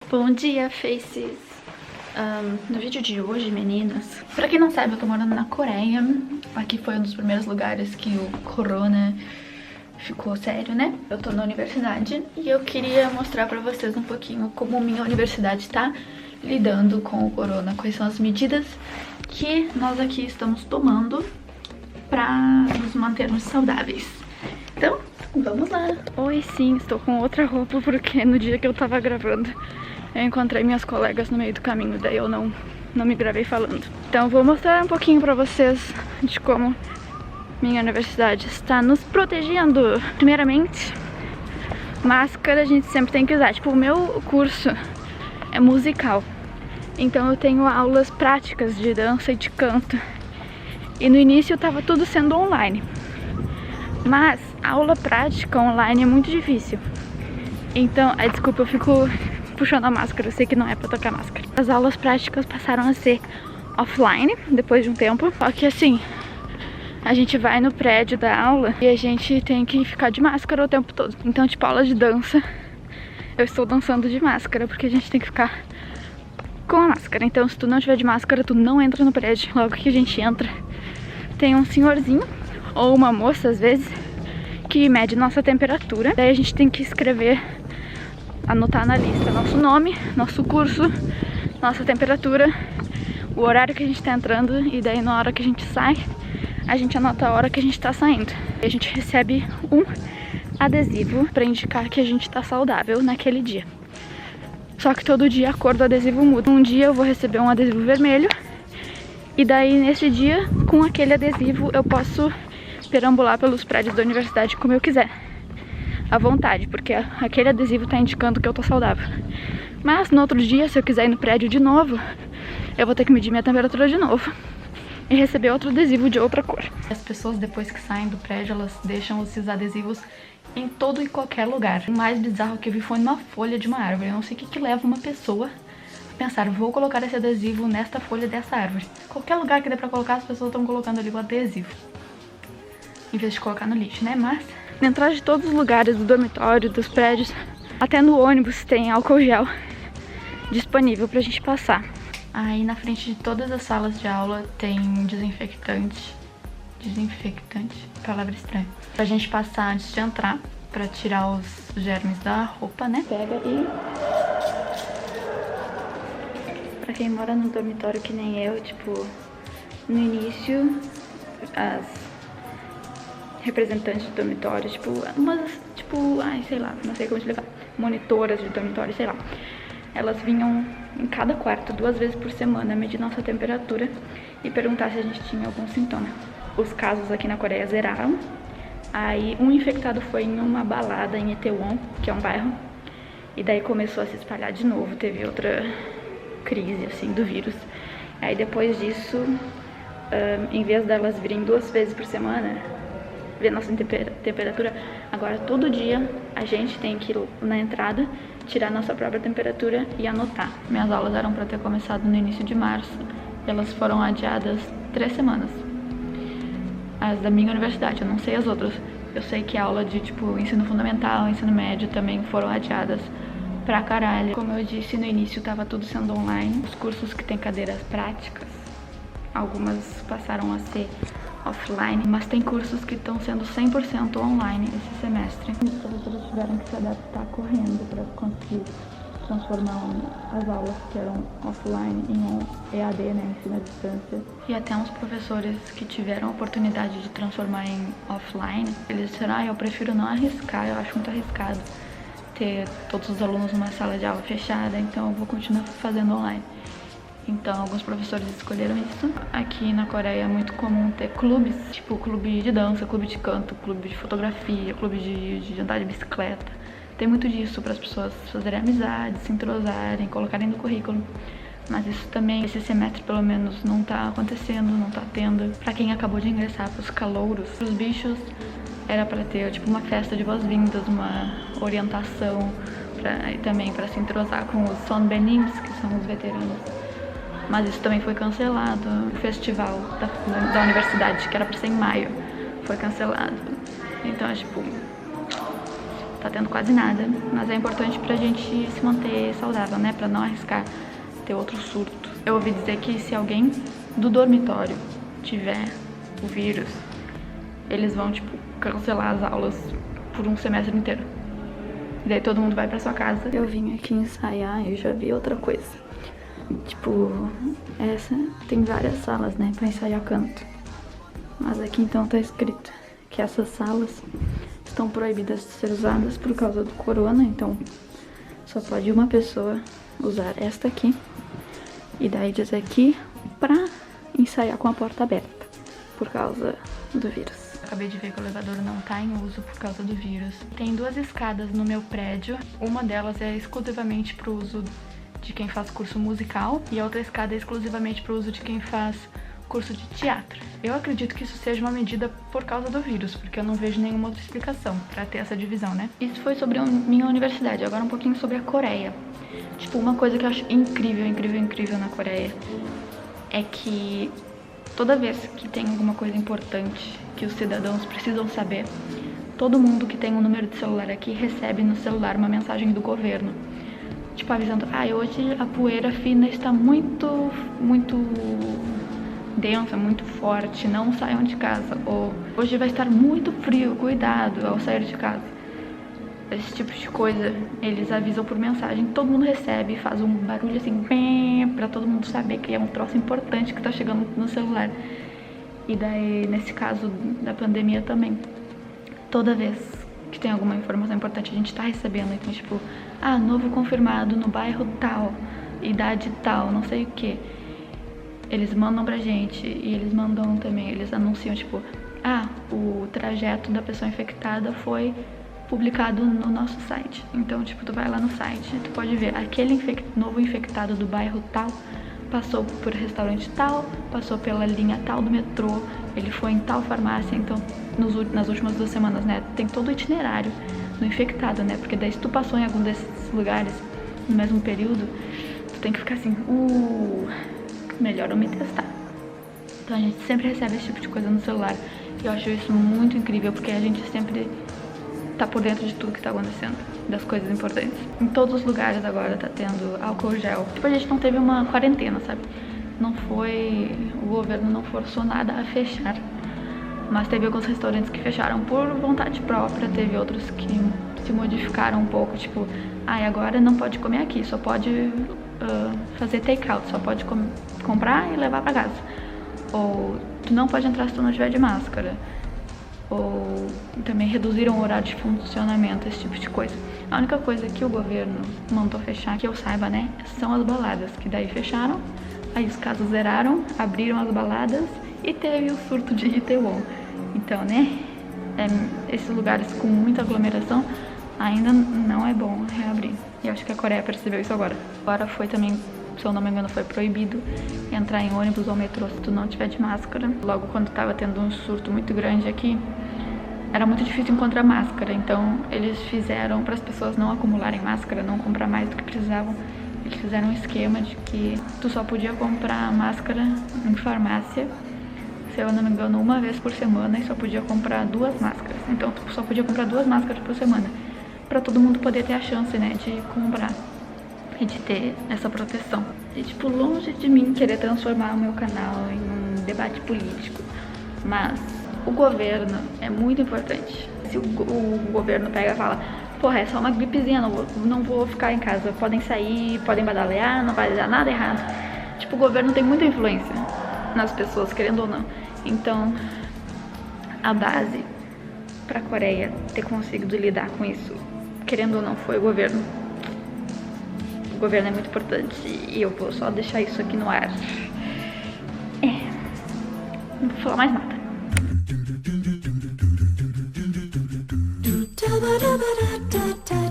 Bom dia, Faces! No vídeo de hoje, meninas, pra quem não sabe, eu tô morando na Coreia. Aqui foi um dos primeiros lugares que o corona ficou sério, né? Eu tô na universidade e eu queria mostrar pra vocês um pouquinho como minha universidade tá lidando com o corona, quais são as medidas que nós aqui estamos tomando pra nos mantermos saudáveis. Então, vamos lá! Oi, sim, estou com outra roupa porque no dia que eu tava gravando eu encontrei minhas colegas no meio do caminho, daí eu não me gravei falando. Então vou mostrar um pouquinho pra vocês de como minha universidade está nos protegendo. Primeiramente, máscara a gente sempre tem que usar. Tipo, o meu curso é musical, então eu tenho aulas práticas de dança e de canto. E no início tava tudo sendo online, mas a aula prática online é muito difícil. Então, desculpa, eu fico puxando a máscara, eu sei que não é pra tocar máscara. As aulas práticas passaram a ser offline depois de um tempo. Só que assim, a gente vai no prédio da aula e a gente tem que ficar de máscara o tempo todo. Então, tipo, aula de dança, eu estou dançando de máscara porque a gente tem que ficar com a máscara. Então, se tu não tiver de máscara, tu não entra no prédio. Logo que a gente entra, tem um senhorzinho ou uma moça, às vezes, que mede nossa temperatura. Daí a gente tem que escrever, anotar na lista nosso nome, nosso curso, nossa temperatura, o horário que a gente tá entrando, e daí na hora que a gente sai, a gente anota a hora que a gente tá saindo. E a gente recebe um adesivo pra indicar que a gente tá saudável naquele dia. Só que todo dia a cor do adesivo muda. Um dia eu vou receber um adesivo vermelho, e daí nesse dia, com aquele adesivo, eu posso perambular pelos prédios da universidade como eu quiser, à vontade, porque aquele adesivo tá indicando que eu tô saudável. Mas no outro dia, se eu quiser ir no prédio de novo, eu vou ter que medir minha temperatura de novo e receber outro adesivo de outra cor. As pessoas, depois que saem do prédio, elas deixam esses adesivos em todo e qualquer lugar. O mais bizarro que eu vi foi numa folha de uma árvore. Eu não sei o que leva uma pessoa a pensar, vou colocar esse adesivo nesta folha dessa árvore. Qualquer lugar que dê pra colocar, as pessoas estão colocando ali o adesivo, em vez de colocar no lixo, né? Mas na entrada de todos os lugares, do dormitório, dos prédios, até no ônibus tem álcool gel disponível pra gente passar. Aí na frente de todas as salas de aula tem desinfectante, palavra estranha, pra gente passar antes de entrar, pra tirar os germes da roupa, né? Pega e... Pra quem mora no dormitório que nem eu, tipo, no início, as representantes de dormitório, sei lá, não sei como explicar, monitoras de dormitório, sei lá, elas vinham em cada quarto 2 vezes por semana medir nossa temperatura e perguntar se a gente tinha algum sintoma. Os casos aqui na Coreia zeraram. Aí um infectado foi em uma balada em Itaewon, que é um bairro, e daí começou a se espalhar de novo, teve outra crise assim do vírus. Aí depois disso, em vez delas virem 2 vezes por semana ver nossa temperatura, agora todo dia a gente tem que ir na entrada, tirar nossa própria temperatura e anotar. Minhas aulas eram para ter começado no início de março, elas foram adiadas 3 semanas. As da minha universidade, eu não sei as outras. Eu sei que a aula de tipo ensino fundamental, ensino médio também foram adiadas pra caralho. Como eu disse no início, tava tudo sendo online. Os cursos que tem cadeiras práticas, algumas passaram a ser offline, mas tem cursos que estão sendo 100% online esse semestre. Os professores tiveram que se adaptar correndo para conseguir transformar as aulas que eram offline em um EAD, né, ensino à distância. E até uns professores que tiveram a oportunidade de transformar em offline, eles disseram, eu prefiro não arriscar, eu acho muito arriscado ter todos os alunos numa sala de aula fechada, então eu vou continuar fazendo online. Então, alguns professores escolheram isso. Aqui na Coreia é muito comum ter clubes, tipo clube de dança, clube de canto, clube de fotografia, clube de andar de bicicleta. Tem muito disso para as pessoas fazerem amizade, se entrosarem, colocarem no currículo. Mas isso também, esse semestre pelo menos, não tá acontecendo, não tá tendo. Pra quem acabou de ingressar, pros calouros, pros bichos, era pra ter tipo uma festa de boas-vindas, uma orientação, e também pra se entrosar com os sonbenims, que são os veteranos. Mas isso também foi cancelado. O festival da universidade, que era pra ser em maio, foi cancelado. Então é tipo, tá tendo quase nada, mas é importante pra gente se manter saudável, né? Pra não arriscar ter outro surto. Eu ouvi dizer que se alguém do dormitório tiver o vírus, eles vão, tipo, cancelar as aulas por um semestre inteiro. E daí todo mundo vai pra sua casa. Eu vim aqui ensaiar e já vi outra coisa. Tipo, essa tem várias salas, né, pra ensaiar canto. Mas aqui então tá escrito que essas salas estão proibidas de ser usadas por causa do corona, então só pode uma pessoa usar esta aqui. E daí diz aqui pra ensaiar com a porta aberta, por causa do vírus. Acabei de ver que o elevador não tá em uso por causa do vírus. Tem 2 escadas no meu prédio, uma delas é exclusivamente pro uso de quem faz curso musical e a outra escada é exclusivamente pro uso de quem faz curso de teatro. Eu acredito que isso seja uma medida por causa do vírus, porque eu não vejo nenhuma outra explicação pra ter essa divisão, né? Isso foi sobre a minha universidade, agora um pouquinho sobre a Coreia. Tipo, uma coisa que eu acho incrível na Coreia é que toda vez que tem alguma coisa importante que os cidadãos precisam saber, todo mundo que tem um número de celular aqui recebe no celular uma mensagem do governo. Tipo, avisando, hoje a poeira fina está muito densa, muito forte, não saiam de casa. Ou, hoje vai estar muito frio, cuidado ao sair de casa. Esse tipo de coisa, eles avisam por mensagem, todo mundo recebe, faz um barulho assim, pra todo mundo saber que é um troço importante que tá chegando no celular. E daí, nesse caso da pandemia também, toda vez que tem alguma informação importante a gente tá recebendo, então tipo, novo confirmado no bairro tal, idade tal, não sei o que. Eles mandam pra gente e eles mandam também, eles anunciam tipo, o trajeto da pessoa infectada foi publicado no nosso site. Então, tipo, tu vai lá no site, tu pode ver aquele novo infectado do bairro tal passou por restaurante tal, passou pela linha tal do metrô, ele foi em tal farmácia. Então, nas últimas 2 semanas, né, tem todo o itinerário do infectado, né, porque daí se tu passou em algum desses lugares no mesmo período, tu tem que ficar assim, melhor eu me testar. Então a gente sempre recebe esse tipo de coisa no celular e eu acho isso muito incrível, porque a gente sempre tá por dentro de tudo que tá acontecendo, das coisas importantes. Em todos os lugares agora tá tendo álcool gel. Tipo, a gente não teve uma quarentena, sabe? O governo não forçou nada a fechar. Mas teve alguns restaurantes que fecharam por vontade própria, teve outros que se modificaram um pouco, tipo, agora não pode comer aqui, só pode fazer take-out, só pode comprar e levar pra casa. Ou tu não pode entrar se tu não tiver de máscara. Ou também reduziram o horário de funcionamento, esse tipo de coisa. A única coisa que o governo mandou fechar, que eu saiba, né, são as baladas, que daí fecharam, aí os casos zeraram, abriram as baladas e teve o surto de Itaewon. Então, né, esses lugares com muita aglomeração ainda não é bom reabrir. E eu acho que a Coreia percebeu isso agora. Agora foi também, se eu não me engano, foi proibido entrar em ônibus ou metrô se tu não tiver de máscara. Logo quando tava tendo um surto muito grande aqui, era muito difícil encontrar máscara, então eles fizeram, para as pessoas não acumularem máscara, não comprar mais do que precisavam, eles fizeram um esquema de que tu só podia comprar máscara em farmácia, se eu não me engano, uma vez por semana, e só podia comprar 2 máscaras. Então tu só podia comprar 2 máscaras por semana, para todo mundo poder ter a chance, né, de comprar e de ter essa proteção. E tipo, longe de mim querer transformar o meu canal em um debate político, mas o governo é muito importante. Se o governo pega e fala, porra, é só uma gripezinha, não vou ficar em casa, podem sair, podem badalear, não vai dar nada errado. Tipo, o governo tem muita influência nas pessoas, querendo ou não. Então, a base pra Coreia ter conseguido lidar com isso, querendo ou não, foi o governo. O governo é muito importante e eu vou só deixar isso aqui no ar. Não vou falar mais nada. Da da da da da da